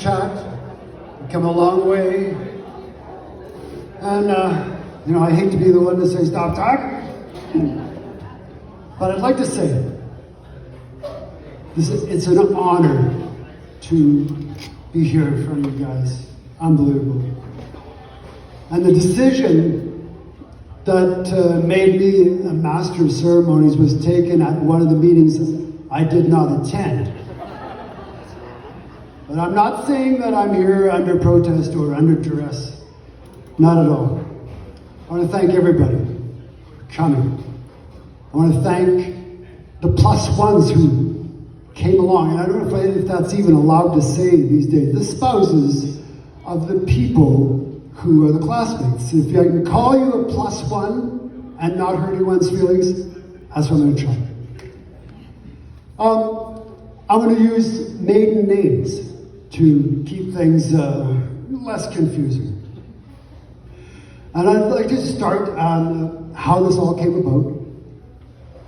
chat. We've come a long way. And, I hate to be the one to say stop talking. But I'd like to say, it's an honor to be here in front of you guys. Unbelievable. And the decision that made me a master of ceremonies was taken at one of the meetings I did not attend. But I'm not saying that I'm here under protest or under duress. Not at all. I want to thank everybody for coming. I want to thank the plus ones who came along. And I don't know if that's even allowed to say these days. The spouses of the people who are the classmates. If I can call you a plus one and not hurt anyone's feelings, that's what I'm going to try. I'm going to use maiden names to keep things less confusing. And I'd like to start on how this all came about.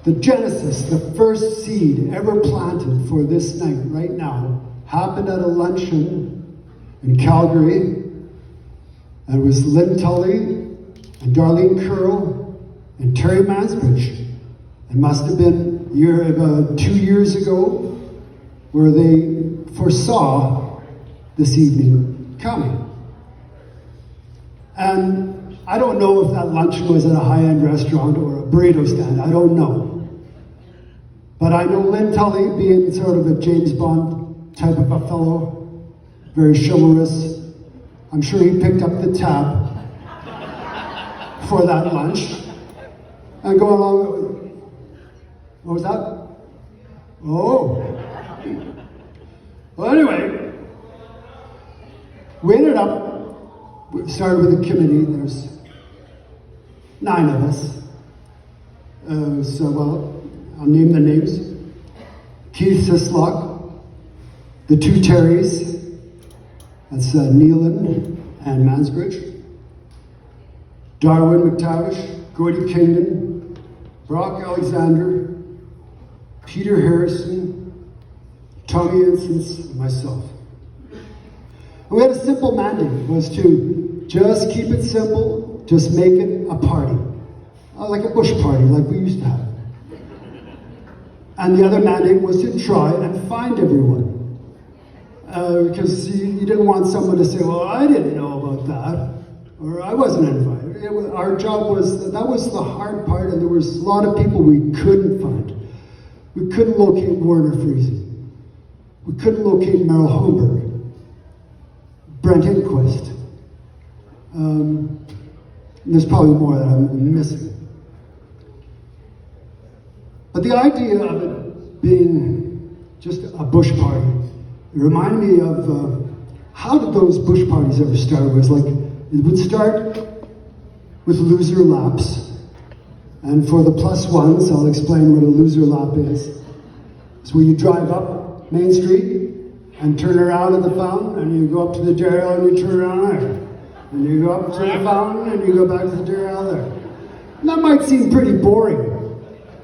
The genesis, the first seed ever planted for this night right now, happened at a luncheon in Calgary. And it was Lynn Tully and Darlene Curl and Terry Mansbridge. It must have been 2 years ago where they foresaw this evening coming. And I don't know if that luncheon was at a high-end restaurant or a burrito stand. I don't know. But I know Lynn Tully, being sort of a James Bond type of a fellow, very chivalrous, I'm sure he picked up the tab for that lunch and go along. What was that? Oh. Well, anyway, we ended up, we started with a committee. There's 9 of us. I'll name the names. Keith Sislock, the 2 Terrys, that's Neelan and Mansbridge, Darwin McTavish, Gordy Kingdon, Brock Alexander, Peter Harrison, Tommy Instance, and myself. And we had a simple mandate, was to just keep it simple, just make it a party. Like a bush party, like we used to have. And the other mandate was to try and find everyone. Because you didn't want someone to say, well, I didn't know about that, or I wasn't invited. Our job that was the hard part, and there was a lot of people we couldn't find. We couldn't locate Warner Freese. We couldn't locate Merrill Holmberg, Brent Inquist. There's probably more that I'm missing. But the idea of it being just a bush party, it reminded me of how did those bush parties ever start? It was like, it would start with loser laps. And for the plus ones, I'll explain what a loser lap is. It's where you drive up Main Street and turn around at the fountain, and you go up to the dairy aisle and you turn around there. And you go up to the fountain and you go back to the dairy aisle there. And that might seem pretty boring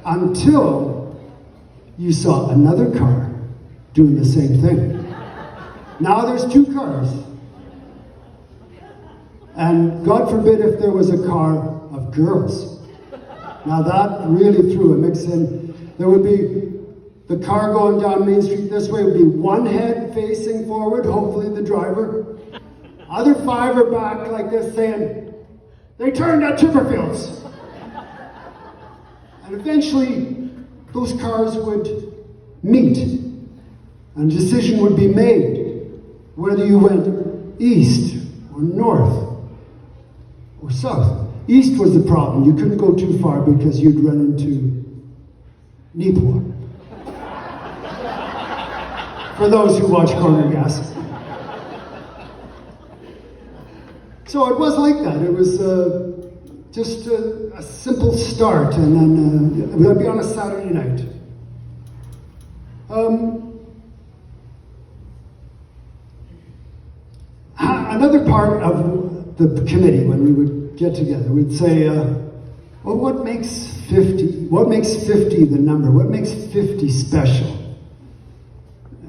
until you saw another car doing the same thing. Now there's 2 cars. And God forbid if there was a car of girls. Now that really threw a mix in. There would be the car going down Main Street this way, would be one head facing forward, hopefully the driver. Other 5 are back like this saying, they turned at Chipperfields. And eventually those cars would meet and a decision would be made whether you went east or north or south. East was the problem. You couldn't go too far because you'd run into Nipawin. For those who watch Corner Gas. So it was like that. It was just a simple start, and then it would be on a Saturday night. Another part of the committee, when we would get together, we'd say, well, what makes 50? What makes 50 the number? What makes 50 special?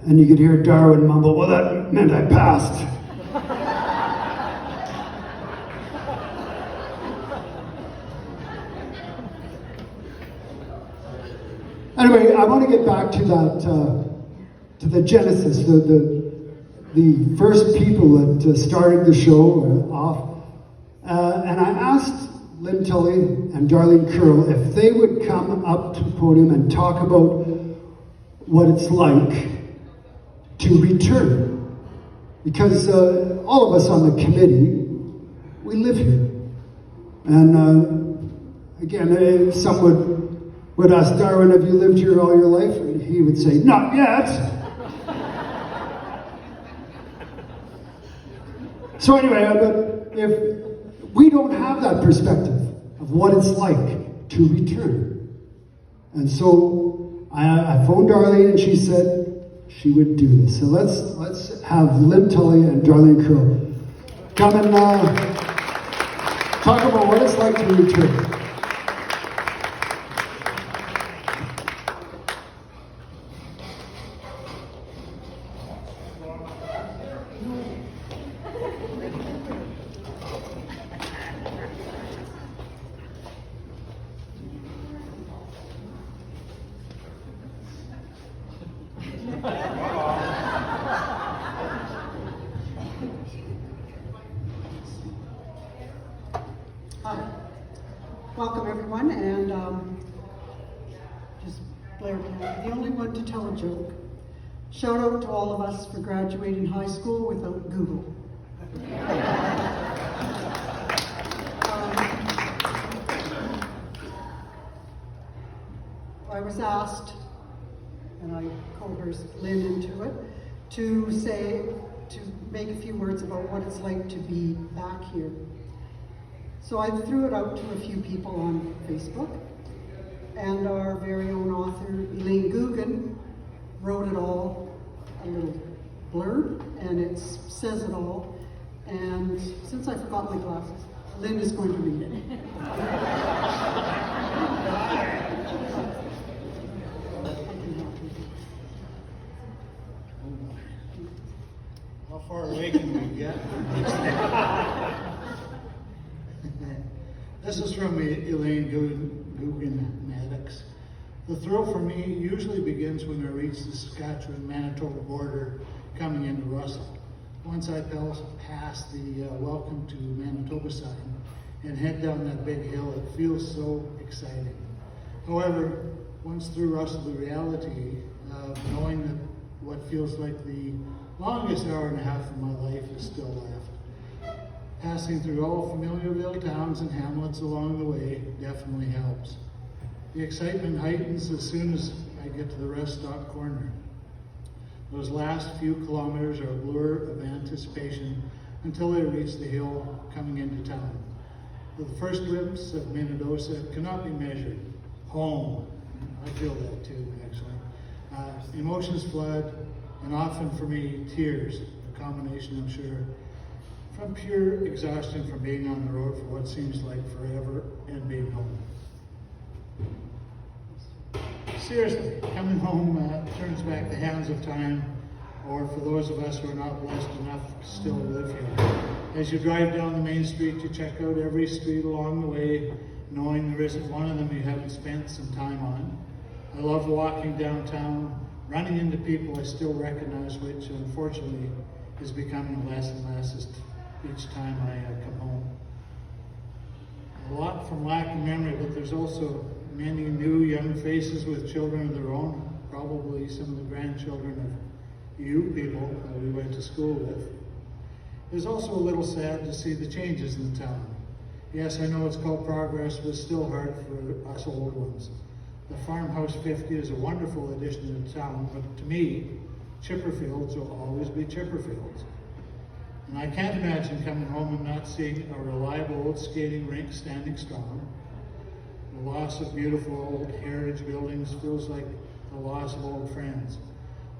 And you could hear Darwin mumble, well, that meant I passed. Anyway, I want to get back to that, to the genesis, the first people that started the show off. And I asked Lynn Tully and Darlene Curl if they would come up to the podium and talk about what it's like to return. Because all of us on the committee, we live here. And again, some would ask Darwin, have you lived here all your life? And he would say, not yet. So anyway, but if we don't have that perspective of what it's like to return. And so I phoned Darlene and she said she would do this. So let's have Lynn Tully and Darlene Curl come and talk about what it's like to return. Hi. Welcome everyone, and just Blair, the only one to tell a joke. Shout out to all of us for graduating high school without Google. I was asked, and I coerced Lynn into it, to make a few words about what it's like to be back here. So I threw it out to a few people on Facebook, and our very own author, Elaine Guggen, wrote it all, a little blurb, and it says it all. And since I forgot my glasses, Lynn is going to read it. How far away can we get? This is from Elaine Guggen Maddox. The thrill for me usually begins when I reach the Saskatchewan-Manitoba border coming into Russell. Once I pass the Welcome to Manitoba sign and head down that big hill, it feels so exciting. However, once through Russell, the reality of knowing that what feels like the longest hour and a half of my life is still left. Passing through all familiar little towns and hamlets along the way definitely helps. The excitement heightens as soon as I get to the rest stop corner. Those last few kilometers are a blur of anticipation until I reach the hill coming into town. The first glimpse of Minnedosa cannot be measured. Home. I feel that too, actually. Emotions flood, and often for me, tears. A combination, I'm sure, from pure exhaustion from being on the road for what seems like forever and being home. Seriously, coming home turns back the hands of time, or for those of us who are not blessed enough to still live here. As you drive down the main street, you check out every street along the way, knowing there isn't one of them you haven't spent some time on. I love walking downtown, running into people I still recognize, which unfortunately is becoming less and less each time I come home. A lot from lack of memory, but there's also many new young faces with children of their own, probably some of the grandchildren of you people that we went to school with. It was also a little sad to see the changes in the town. Yes, I know it's called progress, but it's still hard for us old ones. The Farmhouse 50 is a wonderful addition to the town, but to me, Chipperfields will always be Chipperfields. And I can't imagine coming home and not seeing a reliable old skating rink standing strong. The loss of beautiful old heritage buildings feels like the loss of old friends.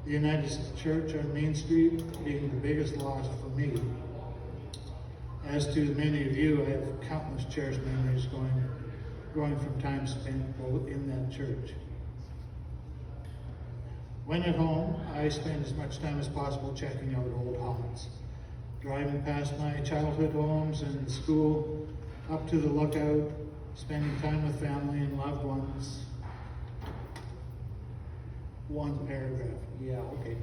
The United Church on Main Street being the biggest loss for me. As to many of you, I have countless cherished memories growing from time spent in that church. When at home, I spend as much time as possible checking out old haunts. Driving past my childhood homes and the school, up to the lookout, spending time with family and loved ones. One paragraph. Yeah, okay.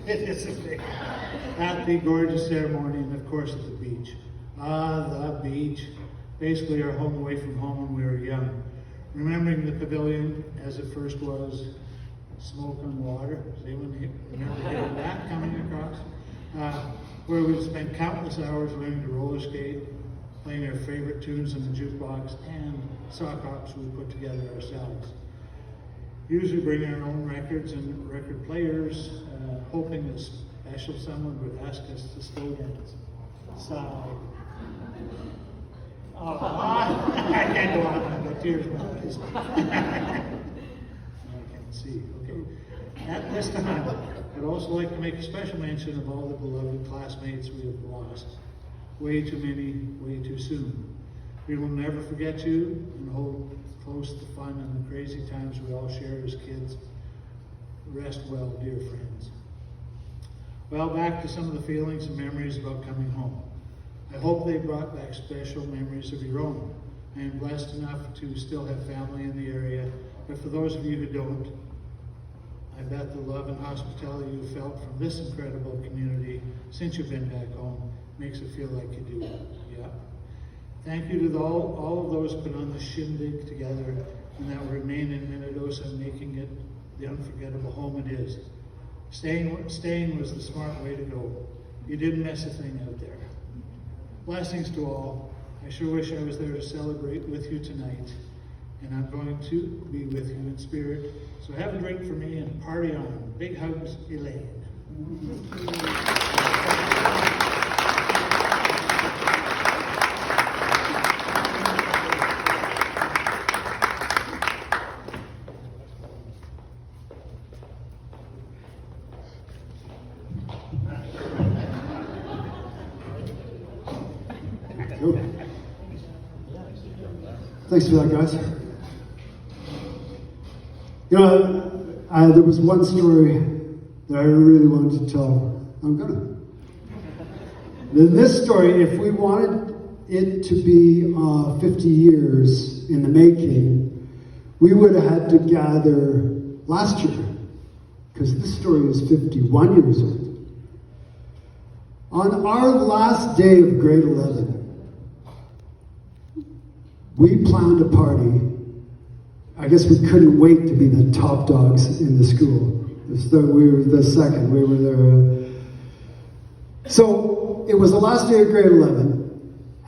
It is a big one. At the gorgeous ceremony, and of course at the beach. The beach. Basically our home away from home when we were young. Remembering the pavilion as it first was, smoke on water. Does anyone remember hearing that coming across? Where we spent countless hours learning to roller skate, playing our favorite tunes in the jukebox, and sock hops we put together ourselves. Usually bring our own records and record players, hoping that special someone would ask us to slow dance. Sigh. Oh, I can't go on, I've got tears in my eyes. I can't see, okay. At this time, I'd also like to make a special mention of all the beloved classmates we have lost. Way too many, way too soon. We will never forget you and hold close the fun and the crazy times we all shared as kids. Rest well, dear friends. Well, back to some of the feelings and memories about coming home. I hope they brought back special memories of your own. I am blessed enough to still have family in the area, but for those of you who don't, I bet the love and hospitality you felt from this incredible community since you've been back home makes it feel like you do. Yeah. Thank you to all of those put on the shindig together and that will remain in Minnedosa, making it the unforgettable home it is. Staying was the smart way to go. You didn't miss a thing out there. Blessings to all. I sure wish I was there to celebrate with you tonight. And I'm going to be with you in spirit. So have a drink for me and party on. Big hugs, Elaine. Thanks for that, guys. You know, there was one story that I really wanted to tell. I'm gonna. In this story, if we wanted it to be 50 years in the making, we would have had to gather last year, because this story is 51 years old. On our last day of grade 11, we planned a party. I guess we couldn't wait to be the top dogs in the school. We were the second. We were there. So it was the last day of grade 11,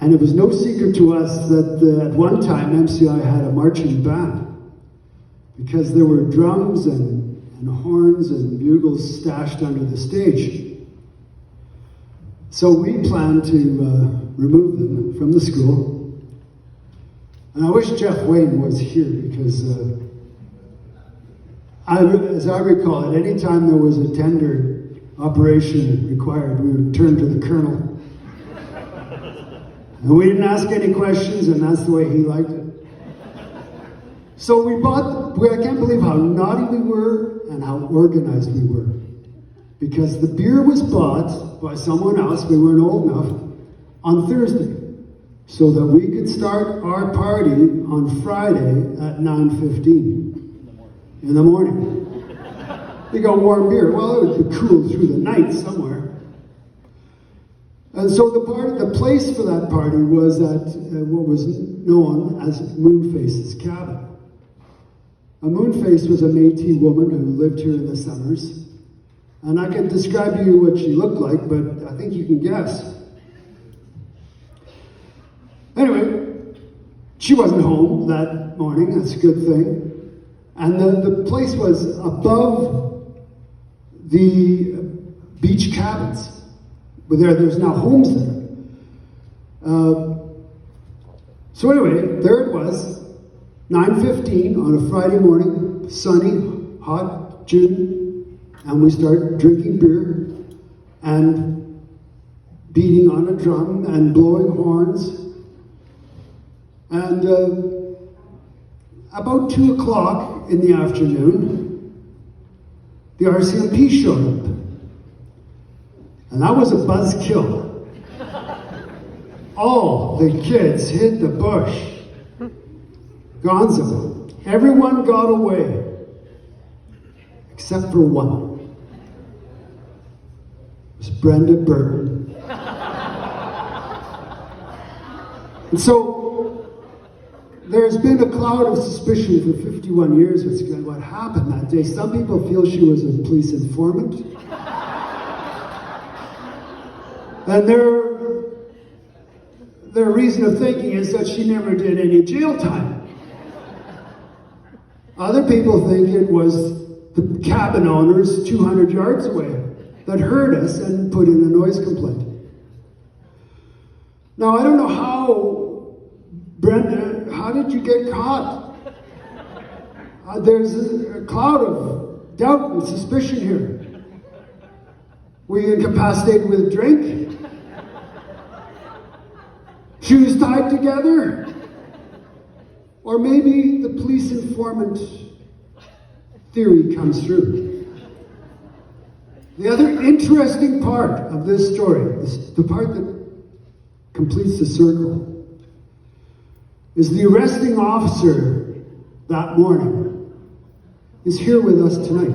and it was no secret to us that at one time MCI had a marching band, because there were drums and horns and bugles stashed under the stage. So we planned to remove them from the school. And I wish Jeff Wayne was here, because as I recall, at any time there was a tender operation required, we would turn to the colonel. And we didn't ask any questions, and that's the way he liked it. So I can't believe how naughty we were and how organized we were. Because the beer was bought by someone else, we weren't old enough, on Thursday, so that we could start our party on Friday at 9:15 in the morning. We got warm beer. Well, it would be cool through the night somewhere. And so the place for that party was at what was known as Moonface's cabin. A Moonface was a Métis woman who lived here in the summers. And I can describe to you what she looked like, but I think you can guess. Anyway, she wasn't home that morning. That's a good thing. And the place was above the beach cabins. But there's now homes there. So anyway, there it was, 9:15 on a Friday morning, sunny, hot June, and we start drinking beer and beating on a drum and blowing horns. And about 2 o'clock in the afternoon, the RCMP showed up. And that was a buzzkill. All the kids hid the bush. Gonzo. Everyone got away. Except for one. It was Brenda Burton. And so, there's been a cloud of suspicion for 51 years as to what happened that day. Some people feel she was a police informant. And their reason of thinking is that she never did any jail time. Other people think it was the cabin owners 200 yards away that heard us and put in a noise complaint. Now, I don't know how, Brenda, how did you get caught? There's a cloud of doubt and suspicion here. Were you incapacitated with a drink? Shoes tied together? Or maybe the police informant theory comes through. The other interesting part of this story, the part that completes the circle, is the arresting officer that morning is here with us tonight.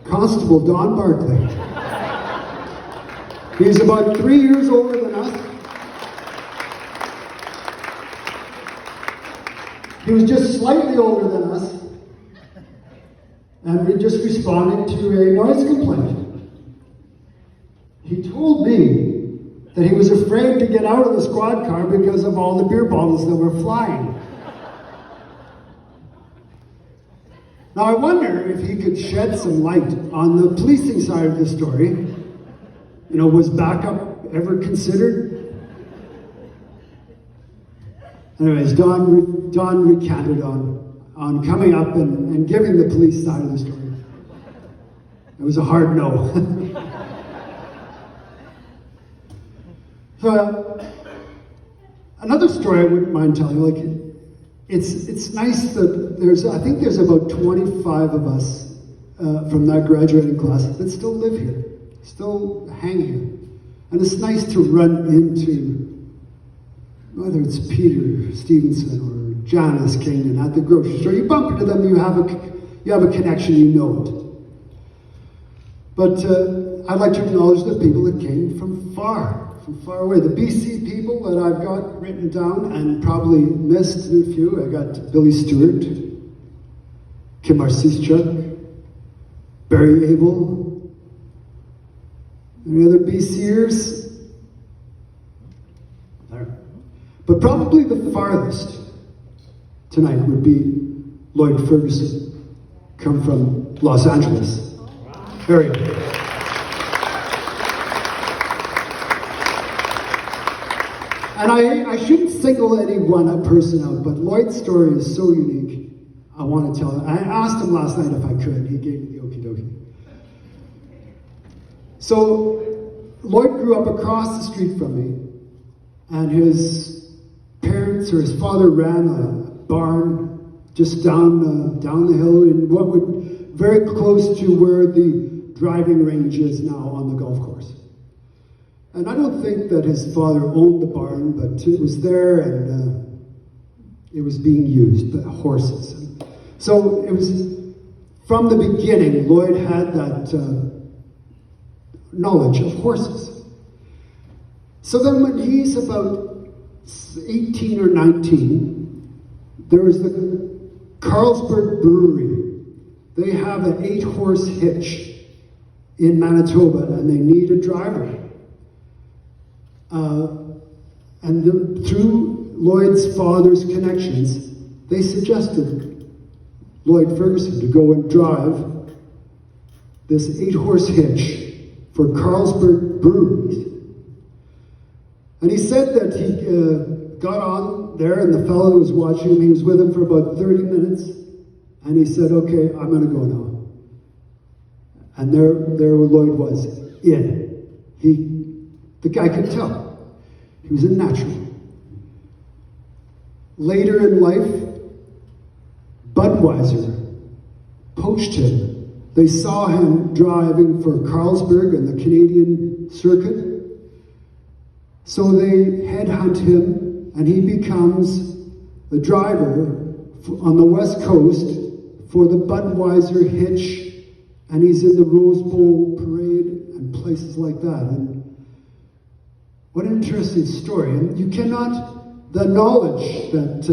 Constable Don Barclay. He's about 3 years older than us. He was just slightly older than us. And we just responded to a noise complaint. He told me that he was afraid to get out of the squad car because of all the beer bottles that were flying. Now I wonder if he could shed some light on the policing side of the story. You know, was backup ever considered? Anyways, Don recanted on coming up and giving the police side of the story. It was a hard no. So, another story I wouldn't mind telling you, like, it's nice that I think there's about 25 of us from that graduating class that still live here, still hang here. And it's nice to run into, whether it's Peter Stevenson or Janice Kingdon at the grocery store. You bump into them, you have a connection, you know it. But I'd like to acknowledge the people that came from far away. The BC people that I've got written down and probably missed a few. I got Billy Stewart, Kim Arsischuk, Barry Abel. Any other BCers? There. But probably the farthest tonight would be Lloyd Ferguson, come from Los Angeles. Very good. And I shouldn't single any one person out, but Lloyd's story is so unique. I want to tell it. I asked him last night if I could. He gave me the okie dokie. So Lloyd grew up across the street from me, and his parents or his father ran a barn just down the hill in what would very close to where the driving range is now on the golf course. And I don't think that his father owned the barn, but it was there and it was being used, the horses. So it was, from the beginning, Lloyd had that knowledge of horses. So then when he's about 18 or 19, there was the Carlsberg Brewery. They have an 8-horse hitch in Manitoba and they need a driver. Through Lloyd's father's connections, they suggested Lloyd Ferguson to go and drive this 8-horse hitch for Carlsberg Breweries. And he said that he got on there and the fellow was watching him. He was with him for about 30 minutes. And he said, okay, I'm going to go now. And there Lloyd was, in. The guy could tell. He was a natural. Later in life, Budweiser poached him. They saw him driving for Carlsberg and the Canadian circuit. So they headhunt him, and he becomes the driver on the West Coast for the Budweiser hitch, and he's in the Rose Bowl parade and places like that. And what an interesting story. And you cannot, the knowledge that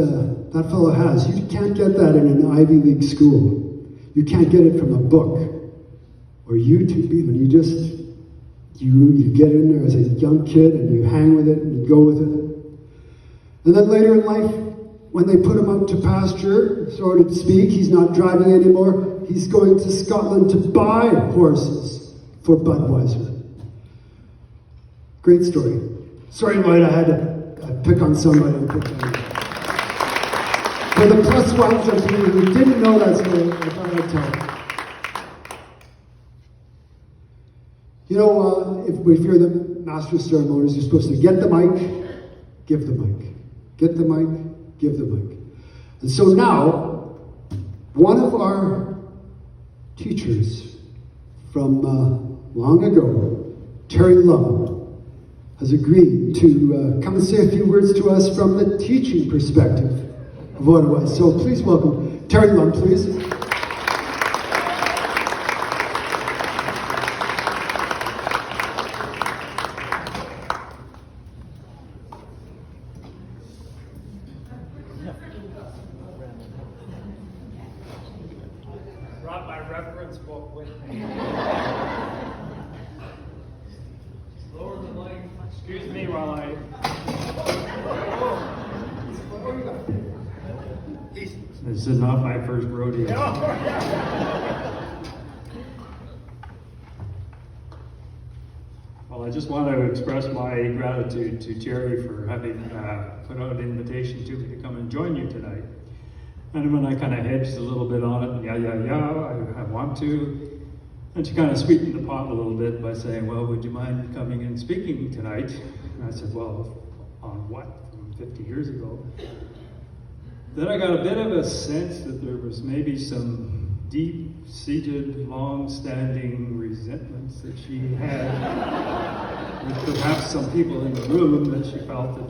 that fellow has, you can't get that in an Ivy League school. You can't get it from a book or YouTube even. You just, you get in there as a young kid and you hang with it and you go with it. And then later in life, when they put him out to pasture, so to speak, he's not driving anymore. He's going to Scotland to buy horses for Budweiser. Great story. Sorry, Lloyd, I had to pick on somebody. For the plus ones of you who didn't know that story, I thought I'd tell it. You know, if you're the master of ceremonies, you're supposed to get the mic, give the mic. Get the mic, give the mic. And so now, one of our teachers from long ago, Terry Lum, has agreed to come and say a few words to us from the teaching perspective of what it was. So please welcome Terry Lum, please. Brought my reference book with me. Lower the mic. Excuse me while I. This is not my first rodeo. Well, I just want to express my gratitude to Jerry for having put out an invitation to me to come and join you tonight. And when I kind of hedged a little bit on it, and I want to. And she kind of sweetened the pot a little bit by saying, well, would you mind coming and speaking tonight? And I said, well, on what? From 50 years ago. Then I got a bit of a sense that there was maybe some deep-seated, long-standing resentments that she had with perhaps some people in the room that she felt that